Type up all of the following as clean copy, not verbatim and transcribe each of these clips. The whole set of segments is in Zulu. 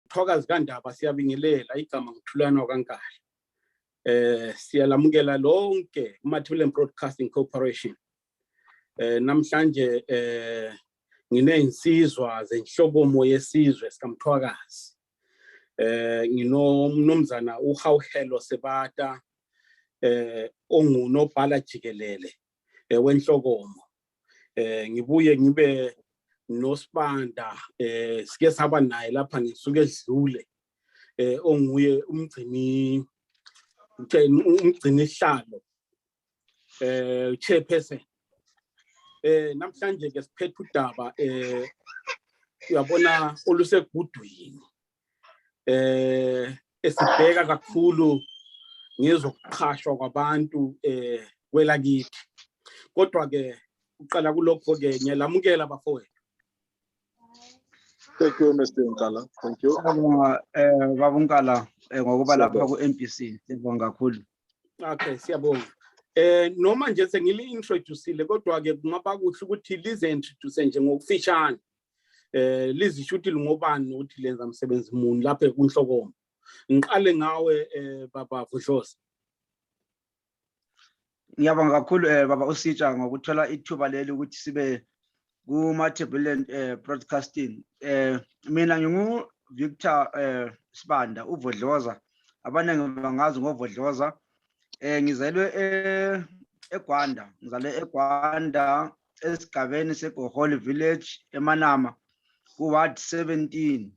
Thokazi kaNdaba siyabingelela igama ngithulana kaNkala. Siyalamukela lonke kuMathebeleni Broadcasting Corporation. Namhlanje nginezinsizwa zenhlobomo yesizwe sikaMthwakazi. Nginomnumzana uHawuhelo Sebata ongunobhala jikelele wenhlokomo. Ngibuye ngibe noSibanda sike saba naye lapha ngisuke edlule onguye umgcini ihlalo chairperson. Namhlanje ke siphethe udaba uyabona olusegudwini esibheka kakhulu ngezokuqhashwa kwabantu kwelakithi. Kodwa ke uqala kulokho ke ngiyalamukela bafowethu. Thank you, Mr. Nkala. Thank you. Baba Nkala ngokuba lapha ku-MPC. Siyabonga kakhulu. Okay, siyabonga. Noma nje sengili introduceile kodwa ke kungaba kuhle ukuthi lize introduce nje ngokufishane. Lizisho ukuthi ngobani ukuthi lenza umsebenzi muni lapha kunhlokomo. Ngiqale ngawe baba Vudlozi. Ngiyabonga kakhulu baba uSitsha ngokuthola ithuba leli ukuthi sibe kuMathebeleni Broadcasting. Mina ngingu Victor Sibanda uVodloza. Abaningi bangazi ngoVodloza. Ngizalwe eGwanda, esigabeni seGoholi Village eManama kuWard 17.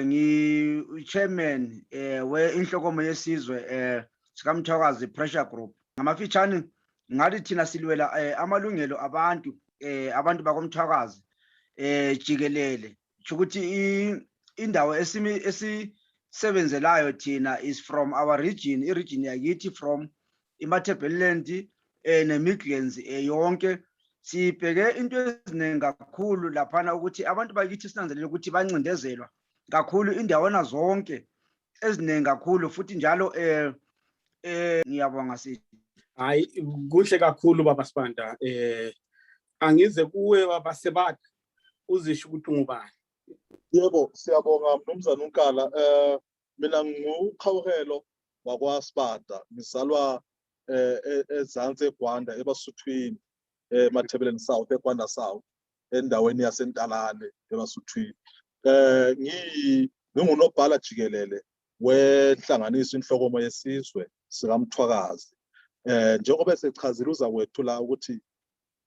Ngi-chairman we-inhlokomo yesizwe sikaMthwakazi Pressure Group. Ngamafitshane ngathi thina silwela amalungelo abantu bakoMthwakazi jikelele. Ukuthi indawo esisebenzelayo thina is from our region, i-region yakithi from iMathebeleland neMidlands yonke. Sibheke into eziningi kakhulu laphana ukuthi abantu bakithi sinanzelele ukuthi bancindezelwa kakhulu indawana zonke eziningi kakhulu futhi njalo ngiyabonga sithi. Hayi kuhle kakhulu baba Sibanda. Angize kuwe baba Sebata uzisho ukuthi ngubani. Yebo, siyabonga mnumzana uNkala. Mina nguHawuhelo wakwaSibata. Ngizalwa ezantsi eGwanda eBasuthwini eMathebeleni South eGwanda South endaweni yaseNtalane eBasuthwini. Ngingunobhala jikelele wenhlanganiso inhlokomo yesizwe sikaMthwakazi. Njengoba sechazile uzakwethula ukuthi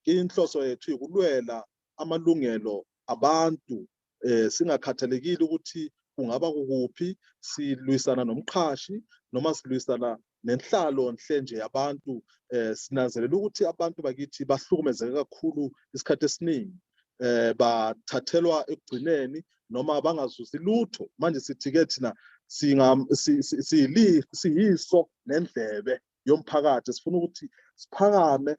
inhloso yethu ikulwela amalungelo abantu singakhathalekile ukuthi kungaba kukuphi, silwisana nomqhashi noma silwisana nenhlalo nje yabantu. Sinanzelela ukuthi abantu bakithi bahlukumezeke kakhulu isikhathi esiningi, bathathelwa ekugcineni noma bangazuzi lutho. Manje sithi-ke thina siyiso nendlebe yomphakathi. Sifuna ukuthi siphakame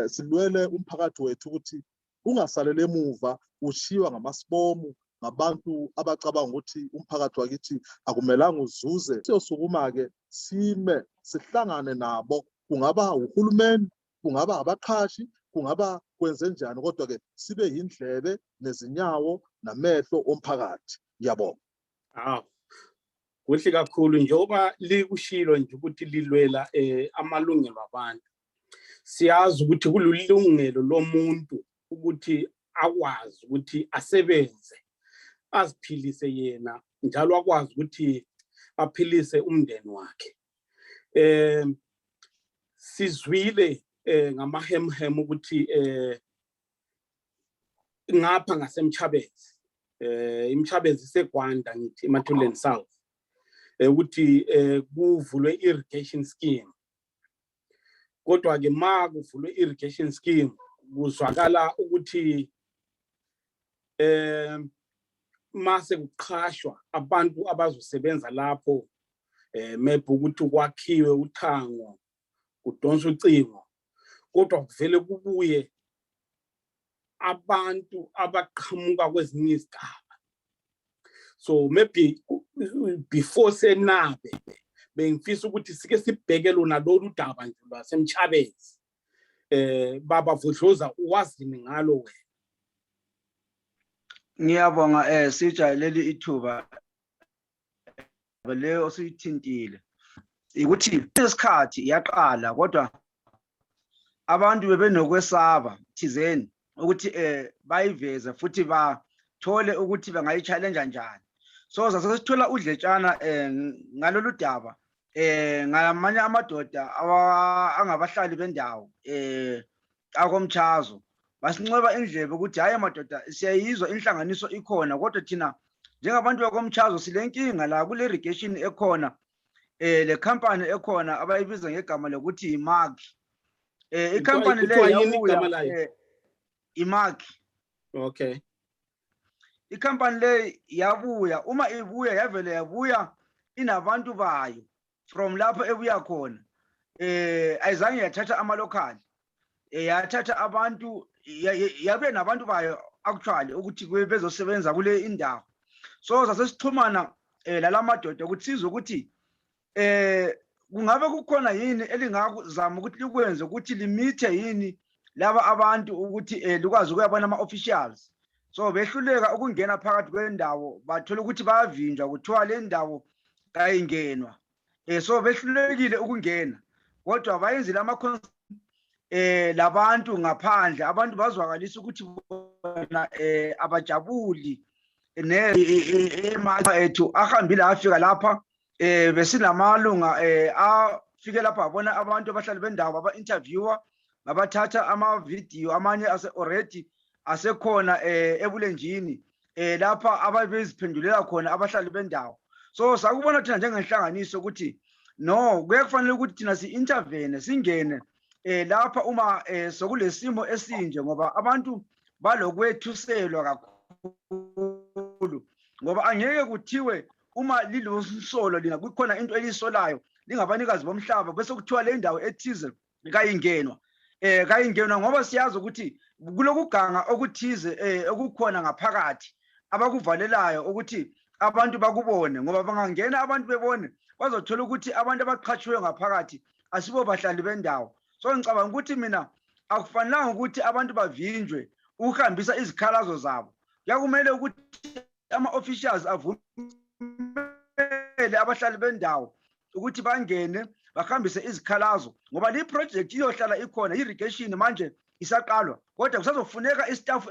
silwele umphakathi wethu ukuthi ungasalele emuva ushiwa ngamasibomu ngabantu abacabanga ukuthi umphakathi wakithi akumelanga uzuze. Siyosukuma-ke sime sihlangane nabo, kungaba uhulumeni, kungaba abaqhashi, kungaba kwenze njani, kodwa-ke sibe yindlebe nezinyawo namehlo omphakathi. Ngiyabonga. Kuhle kakhulu njengoba likushilo nje ukuthi lilwela amalungelo abantu. Siyazi ukuthi kulilungelo lomuntu ukuthi akwazi ukuthi asebenze, aziphilise yena njalo akwazi ukuthi aphilise umndeni wakhe. Sizwile ngamahemhem ukuthi ngapha ngaseMtshabezi, iMtshabezi seGwanda ngithi eMathebeleni South, ukuthi kuvulwe irrigation scheme. Kodwa ke kuvulwe irrigation scheme kuzwakala ukuthi mase kuqhashwa abantu abazosebenza lapho, maybe ukuthi kwakhiwe uthango, kudonsa ucingo, kodwa kuvele kubuye abantu abaqhamuka kwezinye izigaba. So maybe before senabe bengifisa ukuthi sike sibheke lona lolu daba nje lwaseMtshabezi. Baba Vudloza uwazini ngalo wena? Ngiyabonga sijayeleli ithuba leyo osuyithintile ukuthi isikhathi yaqala kodwa abantu bebenokwesaba thizeni ukuthi bayiveze futhi bathole ukuthi bangayi-challenge njani. So sasesithola udletshana ngalolu daba ngamanye amadoda angabahlali bendawo akoMtshazo basinceba indlebe ukuthi hayi madoda siyayizwa inhlanganiso ikhona kodwa thina njengabantu bakoMtshazo silenkinga la kuIrrigation ekhona le company ekhona abayibiza ngegama lokuthi iMark. Icompany le yabuya iMark. Okay. Icompany le yabuya uma ibuya yavele yabuya inabantu bayo from lapho ebuya khona ayizange yathatha amalokali yathatha abantu yabe nabantu bayo actually ukuthi bezosebenza kule indawo. So sasesixhumana lalamadoda ukuthi sizwe ukuthi kungabe kukhona yini elingazama ukuthi likwenze ukuthi limithe yini laba abantu ukuthi likwazi ukuyabona ama-officials. So behluleka ukungena phakathi kwendawo bathola ukuthi bayavinjwa kuthiwa le ndawo kayingenwa. So behlulekile ukungena kodwa bayenzile labantu ngaphandle abantu bazwakalisa ukuthi bona abajabuli ethu ahambile afika lapha besinamalunga afike lapha abona abantu abahlali bendawo aba-interviewer babathatha ama-video amanye already asekhona ebulenjini lapha ababeziphendulela khona abahlali bendawo. So sakubona thina njengenhlanganiso ukuthi no kufanele ukuthi thina si-intervene singene lapha uma sokulesimo esinje ngoba abantu balokwethuselwa kakhulu ngoba angeke kuthiwe uma lilosolo lina kukhona into elisolayo lingabanikazi bomhlaba bese kuthiwa le ndawo ethize kayingenwa kayingenwa ngoba siyazi ukuthi kulokuganga okuthize okukhona ngaphakathi abakuvalelayo ukuthi abantu bakubone ngoba bangangena abantu bebone bazothola ukuthi abantu abaqhashwe ngaphakathi asibo bahlali bendawo. So ngicabanga ukuthi mina akufanelanga ukuthi abantu bavinjwe ukuhambisa izikhalazo zabo. Yakumele ukuthi ama-officials avumele abahlali bendawo ukuthi bangene bahambise izikhalazo ngoba le project iyohlala ikhona i-irrigation manje isaqalwa kodwa kusazofuneka istaff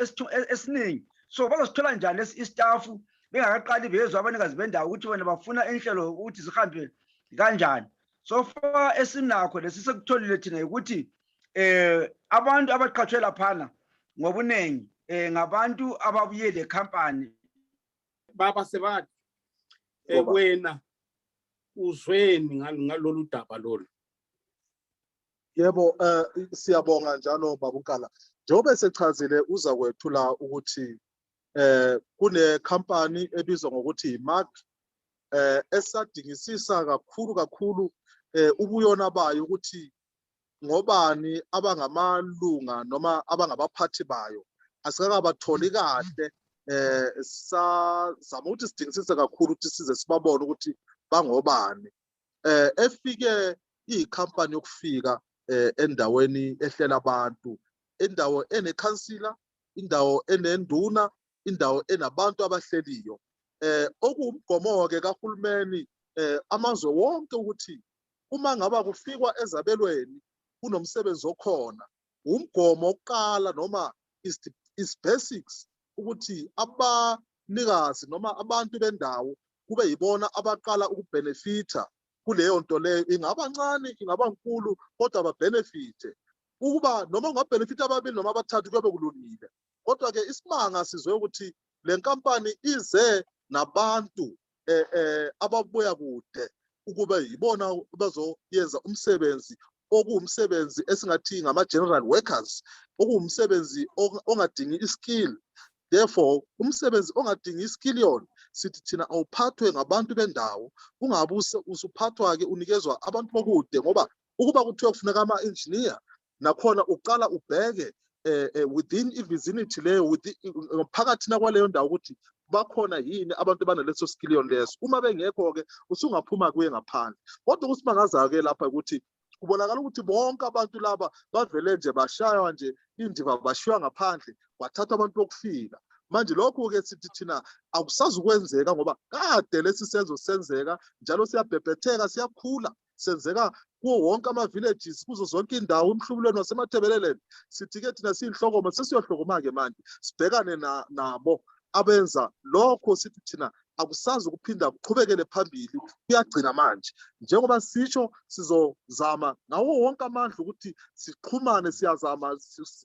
esiningi. So bazosithola njani lesi istaff bengakaqali bezwe abanikazi bendawo ukuthi bona bafuna inhlelo ukuthi zihambe kanjani. So far esinakho lesisekutholile thina ukuthi abantu abaqhashwe laphana ngobunengi ngabantu ababuye le company. Baba Sebathi wena uzweni ngalolu daba lolu? Yebo, siyabonga njalo babukala. Njengoba sechazile uza kwethula ukuthi kune company ebizwa ngokuthi iMark esadingisisa kakhulu ubuyona bayo ukuthi ngobani abangamalunga noma abangabaphathi bayo asikabatholi kahle. Sizama ukuthi sidingisise kakhulu ukuthi size sibabone ukuthi bangobani. Efike ikhampani yokufika endaweni ehlela abantu, indawo enekhansila, indawo enenduna, indawo enabantu abahleliyo. Okuwumgomo-ke kahulumeni amazwe wonke ukuthi uma ngaba kufikwa ezabelweni kunomsebenzi okhona, umgomo oqala noma is basics ukuthi abanikazi noma abantu bendawo kube yibona abaqala ukubenefita kuleyo nto leyo, ingaba ncane ingaba nkulu kodwa babenefite. Ukuba noma ungabenefita ababili noma abathathu kuyabe kulungile. Kodwa-ke isimanga sizwe ukuthi le nkampani ize nabantu ababuya kude ukuba yibona bazoyenza umsebenzi okuwumsebenzi esingathi ngama-general workers, okuwumsebenzi ongadingi iskill. Therefore umsebenzi ongadingi iskill yona sithi thina awuphathwe ngabantu bendawo, ungabe usuphathwa-ke unikezwa abantu bokude ngoba ukuba kuthiwa kufuneka ama-engineer nakhona uqala ubheke within i-vicinity leyo phakathi kwaleyo ndawo ukuthi bakhona yini abantu banaleso skill leso. Uma bengekho-ke usungaphuma kuye ngaphandle. Kodwa ukusimangaza-ke lapha ukuthi kubonakala ukuthi bonke abantu laba bavele nje bashaywa nje indiva bashiywa ngaphandle kwathatha abantu bokufika. manje lokho ke sithi thina akusazukwenzeka ngoba kade lesisenzo senzeka njalo siyabhebhetheka siyakhula senzeka kuwo wonke ama-villages kuzo zonke indawo emhlubulweni wasemathebeleleni sithi ke thina siyinhlokoma sesiyohlokoma-ke manje sibhekane nabo abenza lokho sithi thina akusazi ukuphinda kuqhubekele phambili kuyagcina manje njengoba sisho sizozama ngawo wonke amandla ukuthi sixhumane siyazama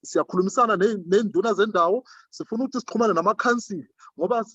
siyakhulumisana nenduna zendawo sifuna ukuthi sixhumane namakhansili ngoba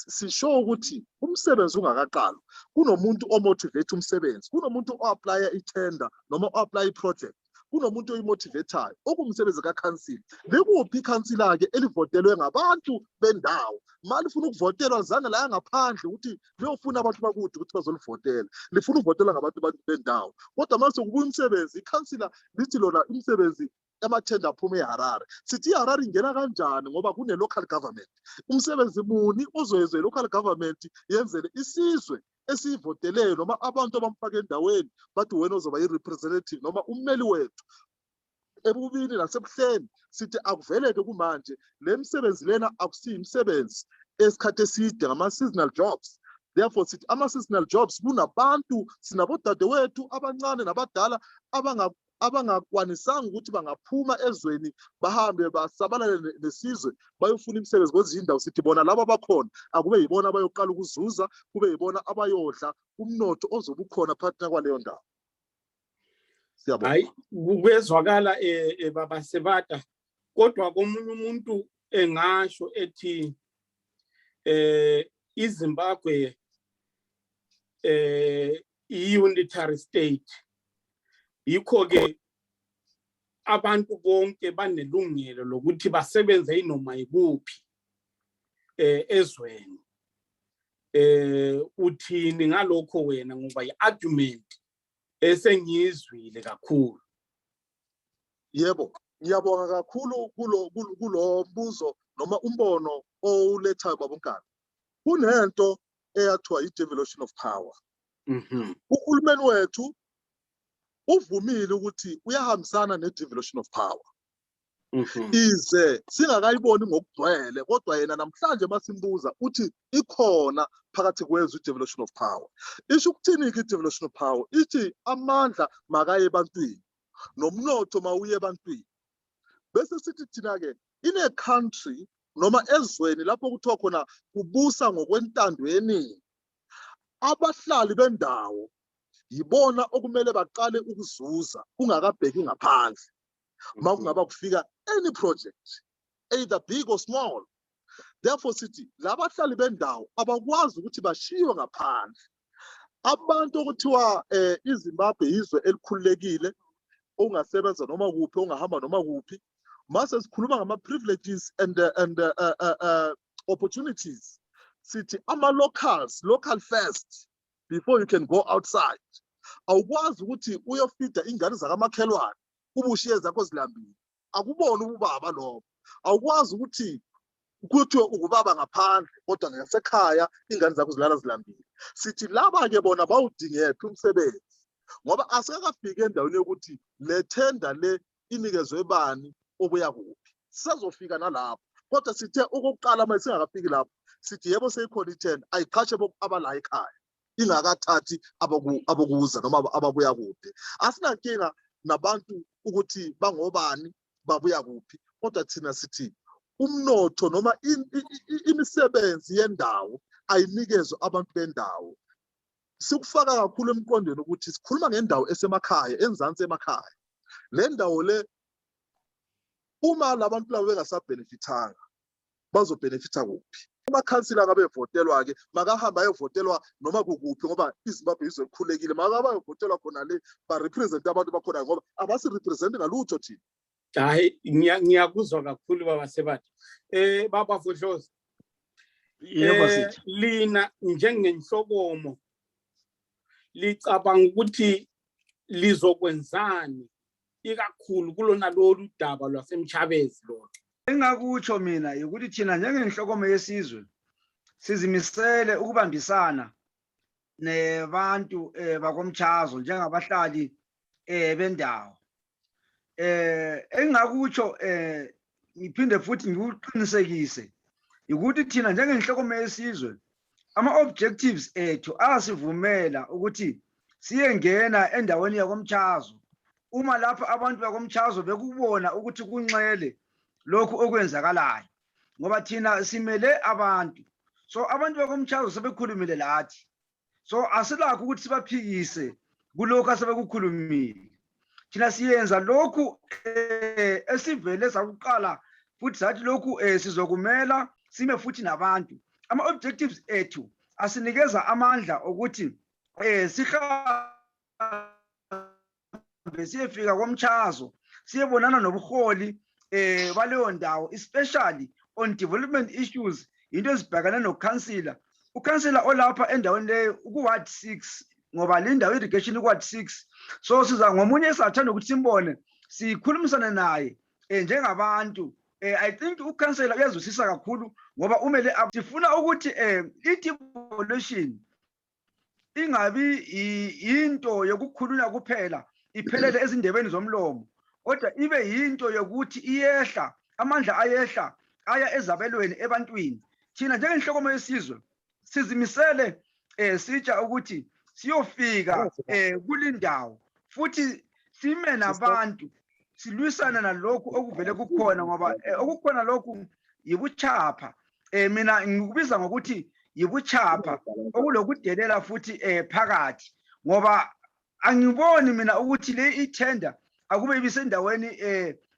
sisho ukuthi umsebenzi ungakaqalwa kunomuntu omotivate umsebenzi kunomuntu o-aplya itender noma o-aplya iproject kunomuntu oyimotivateayo okumsebenzi kakhansili likuphi ikhansila-ke elivotelwe ngabantu bendawo ma lifuna ukuvotelwa zange laya ngaphandle ukuthi liyofuna abantu bakude ukuthi bazolivotela lifuna ukuvotelwa ngabantu bendawo kodwa ma sekubuya umsebenzi ikhansila lithi lona imisebenzi amathenda aphume eHarare sithi iHarare ingena kanjani ngoba kune-local government umsebenzi muni ozoyenza i-local government yenzele isizwe esiyivoteleyo noma abantu abamfaka endaweni bathi wena ozoba i-representative noma ummeli wethu ebubini nasebuhleni sithi akuveleke kumanje le misebenzi lena akusiyimisebenzi esikhathi eside ngama-seasonal jobs therefore sithi ama-seasonal jobs kunabantu sinabodadewethu abancane nabadala abangakwanisanga ukuthi bangaphuma ezweni bahambe basabalale nesizwe bayofuna imisebenzi kwezinye indawo sithi bona laba bakhona akube yibona abayoqala ukuzuza kube yibona abayodla umnotho ozobe ukhona phakathi kwaleyo ndawo. Siyabona. Hayi kwezwakala baba Sebata kodwa komunye umuntu engasho ethi iZimbabwe i-unitary state yikho-ke abantu bonke banelungelo lokuthi basebenze inoma yikuphi ezweni. Uthini ngalokho wena ngoba i-argument esengiyizwile kakhulu? Yebo, ngiyabonga kakhulu kulo mbuzo noma umbono owulethayo babonkana. Kunento eyathiwa i-devolution of power. Uhulumeni wethu uvumile ukuthi uyahambisana ne-devolution of power. Ize singakayiboni ngokugcwele kodwa yena namhlanje masimbuza uthi ikhona phakathi kwezwe i-devolution of power. Isho ukuthini i-devolution of power? Ithi amandla makaye ebantwini nomnotho mawuye ebantwini. Bese sithi thina-ke in a country noma ezweni lapho kuthiwa khona kubusa ngokwentando yeningi abahlali bendawo yibona okumele baqale ukuzuza ungakabheki ngaphandle ma kungaba kufika any project either big or small. Therefore sithi labahlali bendawo abakwazi ukuthi bashiwe ngaphandle. Abantu okuthiwa iZimbabwe yizwe elikhululekile ongasebenza noma kuphi ongahamba noma kuphi mase sikhuluma ngama privileges and opportunities sithi local first before you can go outside. Awukwazi ukuthi uyofida ingane zakamakhelwane ubushiye zakho zilambile akubona ubaba lo. Awukwazi ukuthi kuthiwe ukubaba ngaphandle kodwa ngasekhaya ingane zakho zilala zilambile. Sithi laba-ke bona bawudingephi umsebenzi ngoba asikakafiki endaweni yokuthi le tender le inikezwe bani obuya kuphi. Sizofika nalapho kodwa sithe okokuqala manje singakafiki lapho sithi yebo seyikhona i-tender ayiqhashe abala ekhaya ingakathathi abokuza noma ababuya kude. Asinankinga nabantu ukuthi bangobani babuya kuphi kodwa thina sithi umnotho noma imisebenzi yendawo ayinikezwe abantu bendawo. Sikufaka kakhulu emqondweni ukuthi sikhuluma ngendawo esemakhaya enzansi emakhaya. Le ndawo le uma labantu labo bengasabhenefithanga bazobhenefitha kuphi? Amakhansila akabevotelwa-ke makahamba ayovotelwa noma kukuphi ngoba iZimbabwe yizwe elikhulekile makabayovotelwa khona le barepresente abantu bakhona ngoba abasirepresente ngalutho thina. Hayi ngiyakuzwa kakhulu baba Sebata. Baba Vodlozi, lina njengenhlokomo licabanga ukuthi lizokwenzani ikakhulu kulona lolu daba lwaseMtshabezi lona? Engakutsho mina ukuthi thina njengenhlokomo yesizwe sizimisele ukubambisana nebantu bakomtshazo njengabahlali bendawo. Engakutsho ngiphinde futhi ngikuqinisekise ukuthi thina njengenhloko yesizwe ama-objectives ethu asivumela ukuthi siyengena endaweni yakomtshazo uma lapha abantu bakomtshazo bekubona ukuthi kunxele lokhu okwenzakalayo ngoba thina simele abantu. So abantu bakomtshazo sebekhulumile lathi, so asilakho ukuthi sibaphikise kulokho asebekukhulumile. Thina siyenza lokhu esivele sakuqala futhi sathi lokhu sizokumela sime futhi nabantu. Ama-objectives ethu asinikeza amandla ukuthi sihambe siyefika komtshazo siyebonana nobuholi baleyo ndawo, especially on development issues, into ezibhekane nokhansila. Ukhansila olapha endaweni leyo ku-Ward 6 ngoba le ndawo irrigation ku-Ward 6. So siza ngomunye esathanda ukuthi simbone sikhulumisane naye njengabantu. I think ukhansela uyazwisisa kakhulu ngoba umele sifuna ukuthi i-devolution ingabi into yokukhulunywa kuphela iphelele ezindebeni zomlomo, kodwa ibe yinto yokuthi iyehla, amandla ayehla aya ezabelweni ebantwini. Thina njengenhloko yesizwe sizimisele sitsha ukuthi siyofika kulindawo futhi sime nabantu silwisana nalokhu okuvele kukhona ngoba okukhona lokhu yibuchapha. Mina ngikubiza ngokuthi yibuchapha okulokudelela futhi phakathi ngoba angiboni mina ukuthi le itender akube ibisendaweni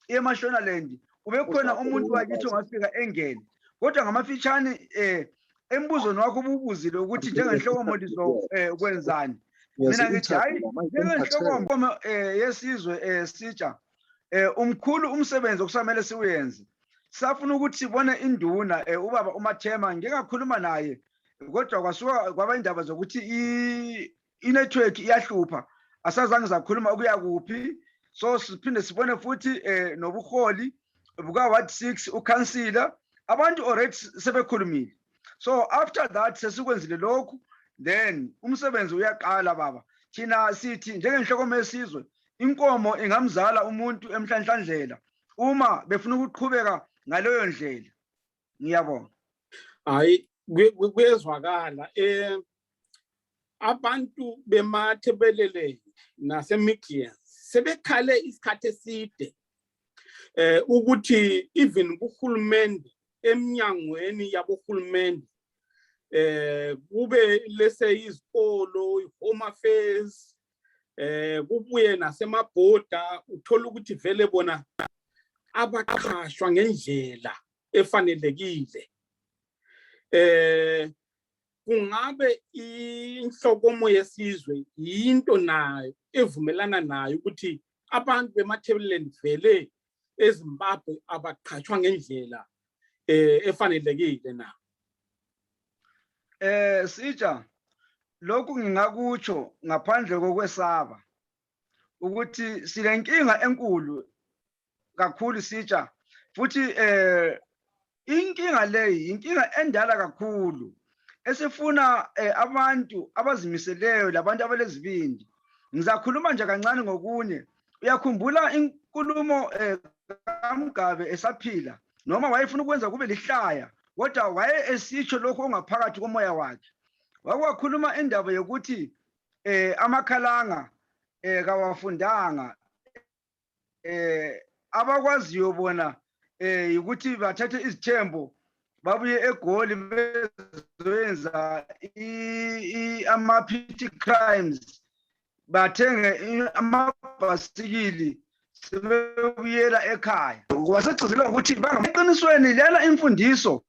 eMashonaland ubekhona umuntu wakithi ongafika engene, kodwa ngamafitshane embuzweni wakho ubuzile ukuthi njengenhloko modiso kwenzani. Mina ngithi hayi njengenhloko yesizwe sitsha umkhulu umsebenzi okusamele siwenze. Safuna ukuthi sibone induna ubaba uMathema, ngingakhuluma naye kodwa kwasuka kwaba indaba zokuthi i-network iyahlupha, asazange zakhuluma ukuya kuphi. So siphinde sibone futhi nobuholi buka-Ward 6 ukhansila, abantu already sebekhulumile. So after that sesikwenzile lokhu, then umsebenzi uyaqala baba. Thina sithi njengenhloko yesizwe inkomo ingamzala umuntu emhlanhlandlela uma befuna ukuqhubeka ngaleyo ndlela. Ngiyabonga. Hayi kuyezwakala abantu bemathebelele naseMichigan sebekhale isikhathi eside ukuthi even kuhulumende eminyangweni yabohulumende kube lese izikolo, home affairs, kubuye nasemabhoda, uthola ukuthi vele bona abaqhashwa ngendlela efanelekile. Kungabe inhlokomo yesizwe into nayo evumelana nayo ukuthi abantu bemathebeleni vele eZimbabwe abaqhashwa ngendlela efanelekile na? Sitsha lokhu ngingakutsho ngaphandle kokwesaba ukuthi silenkinga enkulu kakhulu sitsha futhi inkinga leyi inkinga endala kakhulu esifuna abantu abazimiseleyo labantu abalezibindi. Ngizakhuluma nje kancane ngokunye. Uyakhumbula inkulumo kaMgabe esaphila noma wayefuna ukwenza kube lihlaya kodwa waye esitsho lokho ongaphakathi komoya wakhe. Wakhuluma indaba yokuthi amakhalanga kawafundanga, abakwaziyo bona ukuthi bathathe izithembo babuye eGoli bezoyenza ama-petty crimes, bathenge amabhasikili sebebuyela ekhaya. Kwasegcizela ukuthi bangaqinisweni lena imfundiso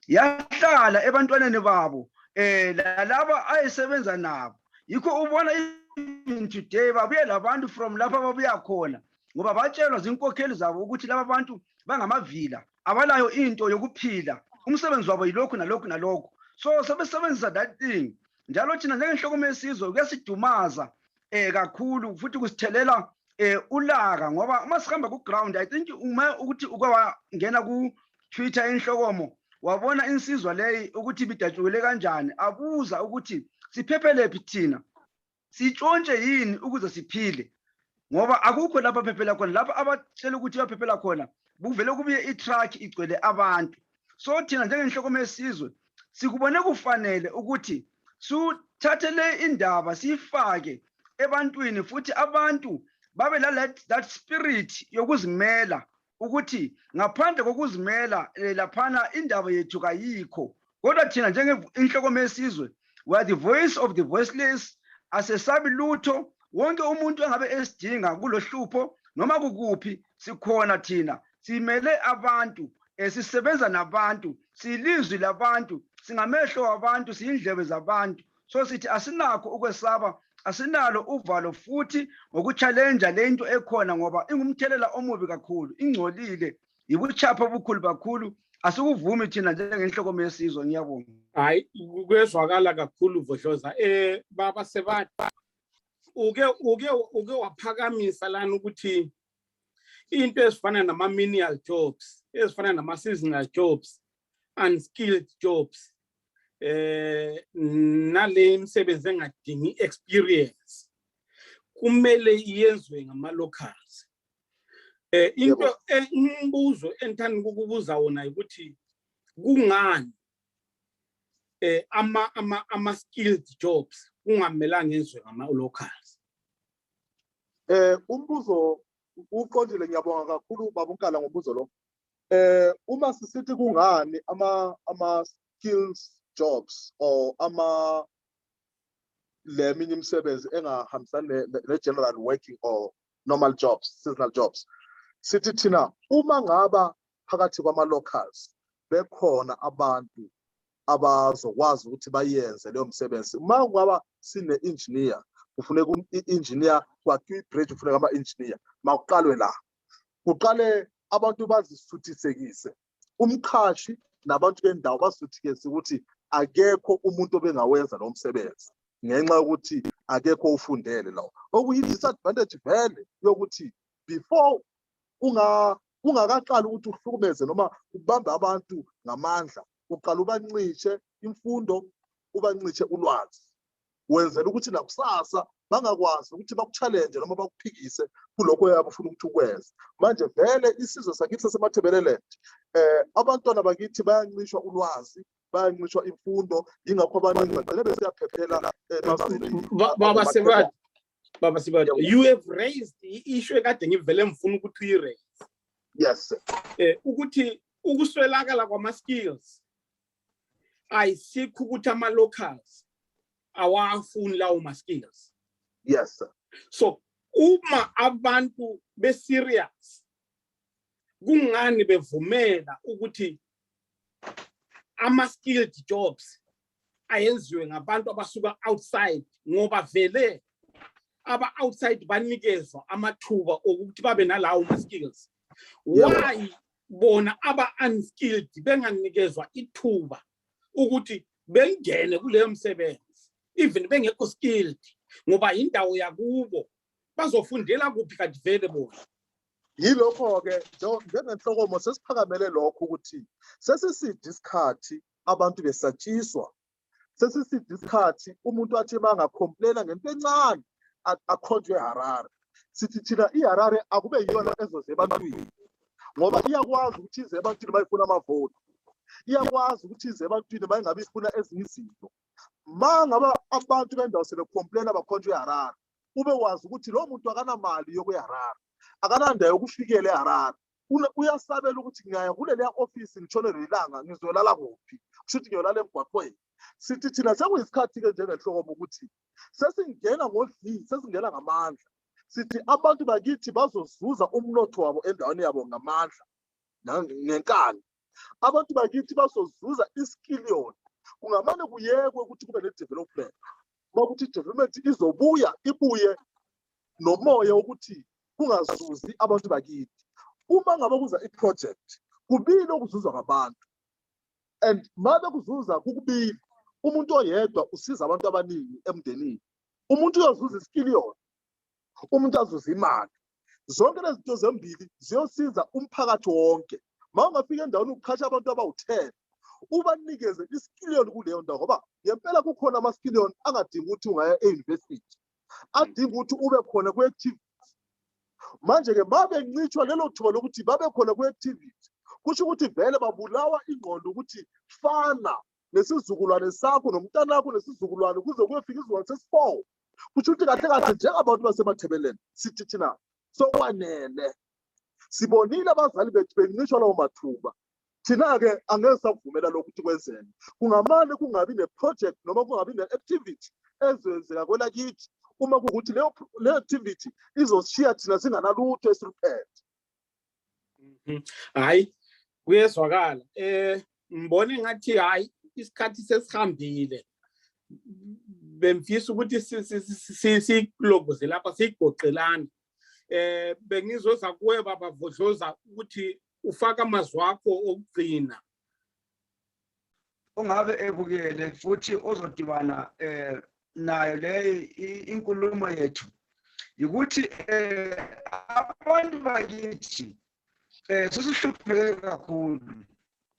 yahlala ebantwaneni babo lalaba ayisebenza nabo. Yikho ubona even today babuye labantu from lapha babuya khona ngoba batshelwa zinkokheli zabo ukuthi laba bantu bangamavila, abalayo into yokuphila, umsebenzi wabo yilokhu nalokhu nalokhu. So sebesebenzisa that thing. Njalo thina njengenhloko yesizwe kuyasidumaza kakhulu futhi kusithelela ulaka ngoba uma sihamba ku-ground, I think uma ukuthi ukwangena ku-Twitter inhlokomo wabona insizwa leyi ukuthi bidatshukele kanjani, abuza ukuthi siphephele thina, sitshontshe yini ukuze siphile ngoba akukho lapha phephela khona. Lapha abatshela ukuthi baphephela khona kuvele kubuye i-truck igcwele abantu. So thina njengenhloko yesizwe sikubone kufanele ukuthi suthathe le indaba siyifake ebantwini futhi abantu babe that spirit yokuzimela ukuthi ngaphandle kokuzimela laphana indaba yethu kayikho. Kodwa thina njengenhloko yesizwe we are the voice of the voiceless, asesabi lutho. Wonke umuntu engabe esidinga kulohlupho noma kukuphi sikhona thina, simele abantu, sisebenza nabantu, silizwi labantu, singamehlo abantu, siyindlebe zabantu. So sithi asinakho ukwesaba, asinalo uvalo futhi ngokuchallenge lento ekhona ngoba ingumthelela omubi kakhulu, ingcolile, ibuchapha obukhulu kakhulu. Asikuvumi thina njengenhloko yesizwe. Ngiyabonga. Hayi, kwezwakala kakhulu Vodloza. Baba Sebathi, uke waphakamisa lana ukuthi into ezifana nama-menial jobs, ezifana nama-seasonal jobs, unskilled jobs, nale imisebenzi engadingi experience kumele iyenzwe ngama-locals. Into umbuzo enthanda ukukubuza wona ukuthi kungani ama-skilled jobs kungamelanga yenzwe ngama-locals? Umbuzo uqondile, ngiyabonga kakhulu baba uNkala ngombuzo lo. Uma sisithi kungani ama-skills jobs or le minye imisebenzi engahambisani ne-general working or normal jobs, seasonal jobs, sithi thina uma ngaba phakathi kwama-locals bekhona abantu abazokwazi ukuthi bayenze leyo msebenzi. Uma ngaba sine-engineer, kufuneka i-engineer kwakwi-bridge, kufuneka ama-engineer. Makuqalwe la, kuqale abantu bazisuthisekise, umqhashi nabantu bendawo basuthisekise ukuthi akekho umuntu obengawenza lo msebenzi ngenxa yokuthi akekho ufundele lawo. Okuyi-disadvantage vele yokuthi before ungakaqali ukuthi uhlukumeze noma ubambe abantu ngamandla, uqala ubancishe imfundo, ubancishe ulwazi, wenzela ukuthi nakusasa bangakwazi ukuthi bakuchallenge noma bakuphikise kulokho yabo ufuna ukuthi ukwenze. Manje vele isizwe sakithi saseMtshabezi, abantwana bakithi bayancishwa ulwazi, bayancishwa imfundo, ingakho abaningi bagcine besiyaphephela Baba Sebathi, you have raised i-issue ekade ngivele ngifuna ukuthi uyi-raise. Yes sir. Ukuthi ukuswelakala kwama-skills ayisikho ukuthi ama-locals awafuni lawo ma-skills. Yes sir. So uma abantu be-serious kungani bevumela ukuthi ama-skilled jobs ayenziwe ngabantu abasuka outside, ngoba vele aba-outside banikezwa amathuba okuthi babe nalawo ma-skills. Why bona aba-unskilled benganikezwa ithuba ukuthi bengene kuleyo msebenzi even bengekho skilled, ngoba indawo yakubo bazofundela kuphi kanti vele bona? Yilokho-ke njengenhlokomo sesiphakamele lokho ukuthi sesiside isikhathi abantu besatshiswa, sesiside isikhathi umuntu athi bangacomplaina ngento encane akhonjwe eHarare. Sithi thina iHarare akube yiyona ezoze ebantwini, ngoba iyakwazi ukuthi ize ebantwini bayifuna amavoti, iyakwazi ukuthi ize ebantwini bayingabe ifuna ezinye izinto. Ma ngaba abantu bendawo sebecomplaina bakhonjwe eHarare, ube wazi ukuthi lo muntu akanamali yokuyaHarare, akananda yokufikela eHarare, uyasabela ukuthi ngiyaya kuleleya office ngitshonelwe ilanga ngizolala kuphi, kushuthi ngiyolala emgwaqweni. Sithi thina sekuyisikhathi-ke njengenhlokomo ukuthi sesingena ngodlisi, sesingena ngamandla. Sithi abantu bakithi bazozuza umnotho wabo endaweni yabo ngamandla ngenkani. Abantu bakithi bazozuza iskillion. Kungamane kuyekwe ukuthi kube ne-development, ngokuthi i-development izobuya ibuye nomoya wokuthi kungazuzi abantu bakithi. Uma ngabe kuza i-project kubili okuzuzwa ngabantu, and mabe kuzuza kukubili, umuntu oyedwa usiza abantu abaningi emndenini. Umuntu uyozuza iskillion, umuntu azuza imali. Zonke lezi zinto zembili ziyosiza umphakathi wonke. Ma ungafika endaweni ukuqhasha abantu abawu-10 ubanikeze iskillion kuleyo ndawo, ngoba ngempela kukhona ama-skillion angadingi ukuthi ungaya e-university, adinga ukuthi ube khona kwi-activity. Manje-ke babe ncitshwa lelo thuba lokuthi babe khona kwi-activity, kusho ukuthi vele babulawa ingqondo ukuthi fana nesizukulwane sakho nomntana wakho nesizukulwane kuze kuyefika isizukulwane sesi-4. Kusho ukuthi kahle kahle njengabantu baseMtshabezi sithi thina sokwanele sibonile abazali bethu bencishwa lawo mathuba. Thina-ke angeke sakuvumela lokhu ukuthi kwenzeke. Kungamane kungabi ne-project noma kungabi ne-activity ezenzeka kwelakithi uma kuwukuthi leyo activity izoshiya thina singanalutho esiruphethe. Hayi kuyezwakala. Ngibone ngathi hayi isikhathi sesihambile. Bemfisa ukuthi silogoze lapha sigoqelana. Bengizoza kuwe baba Vodloza ukuthi ufaka amazwi akho okugcina. Ungabe ebukele futhi ozodibana nayo le inkulumo yethu ukuthi abantu bakithi sesihlupheke kakhulu.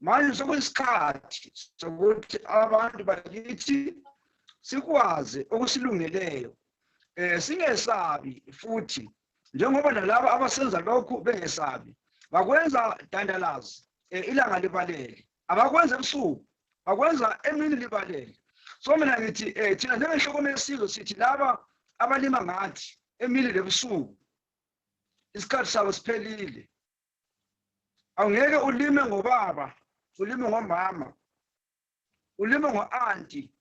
Manje sokuyisikhathi sokuthi abantu bakithi sikwazi okusilungeleyo. Singesabi futhi njengoba nalabo abasenza lokhu bengesabi. Bakwenza dandalazi ilanga libalele. Abakwenza ebusuku, bakwenza emini libalele. So mina ngithi thina njengenhloko yesizwe sithi laba abalima ngathi emini lebusuku isikhathi sabo siphelile. Awungeke ulime ngobaba, ulime ngomama, ulime ngo-auntie,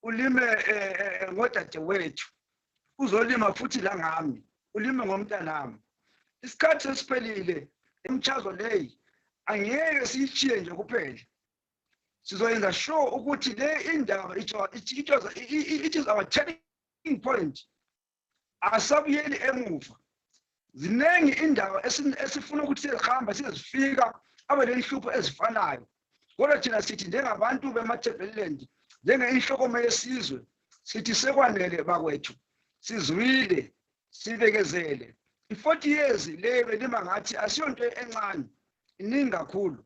ulime ngodadewethu, uzolima futhi la ngami, ulime ngomntanami. Isikhathi sesiphelile, imitshazo leyi angeke siyishiye nje kuphela. Sizoyenza sure ukuthi le indaba it is our turning point. Asabuyeli emuva. Zinengi indaba esifuna ukuthi sihamba sizifika abalenhlupho ezifanayo. Kodwa thina sithi njengabantu beMtshabezi, njengeinhloko yesizwe, sithi sekwanele bakwethu. Sizwile, sibekezele. I-40 years le belima ngathi asiyonto encane, iningi kakhulu.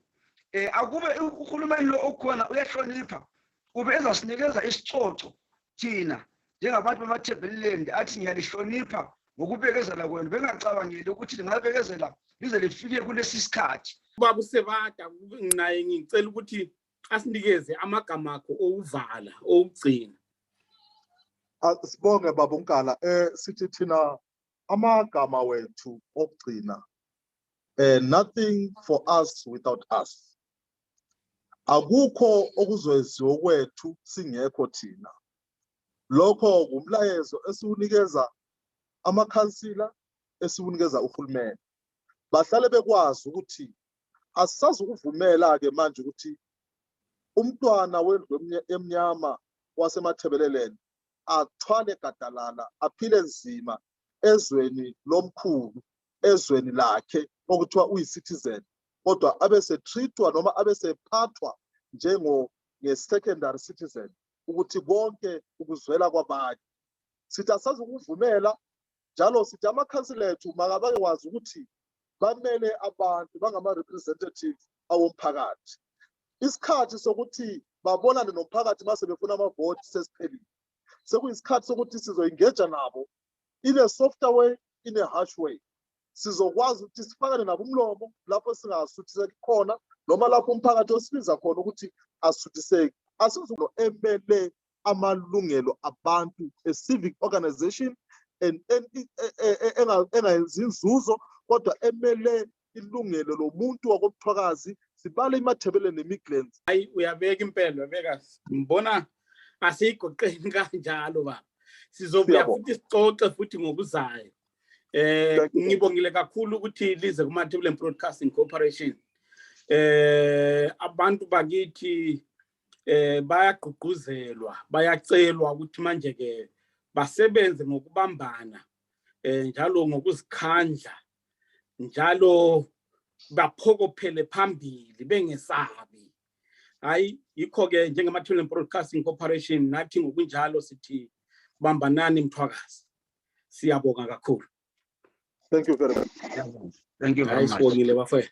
Akube uhulumeni lo okhona uyahlonipha, kube ezasinikeza isicoco thina njengabantu beMtshabezi athi ngiyalihlonipha ngokubekezela kwenu. Bengacabangeli ukuthi lingabekezela lize lifike kulesi sikhathi. Baba uSebata naye ngicela ukuthi asinikeze amagama akho okuvala okugcina. Sibonge baba uNkala. Sithi thina amagama wethu okugcina, nothing for us without us. Akukho okuzwenziwa kwethu singekho thina. Lokho umlayezo esiunikeza amakhansila, esiunikeza uhulumeni. Bahlale bekwazi ukuthi asisazukuvumela ke manje ukuthi umntwana wendlu emnyama waseMtshabezi athwale gadalala, aphile nzima ezweni lomkhulu, ezweni lakhe okuthiwa uyi-citizen, kodwa abesetreatwa noma abesephathwa nge-secondary citizen, ukuthi konke ukuzwela kwabanye. Sithi asazukuvumela, njalo sithi amakhansila ethu makabakwazi ukuthi bamele abantu bangama-representative awomphakathi. Isikhathi sokuthi babonane nomphakathi mase befuna amavoti sesiphelile. Sekuyisikhathi sokuthi sizoyingeja nabo in a softer way, in a harsh way. Sizokwazi ukuthi sifakane nabo umlomo lapho singasuthiseki khona, noma lapho umphakathi osibiza khona ukuthi asuthiseki. Asizulo emele amalungelo abantu, a civic organization engayenzi inzuzo, kodwa emele ilungelo lomuntu wakobuthwakazi. Sibale iMtshabezi nemigrants. Hayi uyabeka impela beka ngibona asiyigoqeni kanjalo baba. Sizobuya futhi sicoce futhi ngokuzayo. Ngibongile kakhulu ukuthi lize kuMtshabezi Broadcasting Corporation. Abantu bakithi bayagqugquzelwa, bayacelwa ukuthi manje ke basebenze ngokubambana, njalo ngokuzikhandla, njalo baphokophele phambili bengesabi. Hayi yikho ke njengeMtshabezi Broadcasting Corporation nathi ngokunjalo sithi bambanani mthwakazi. Siyabonga kakhulu. Thank you very much. Thank you very much. Ayisibongile bafwe.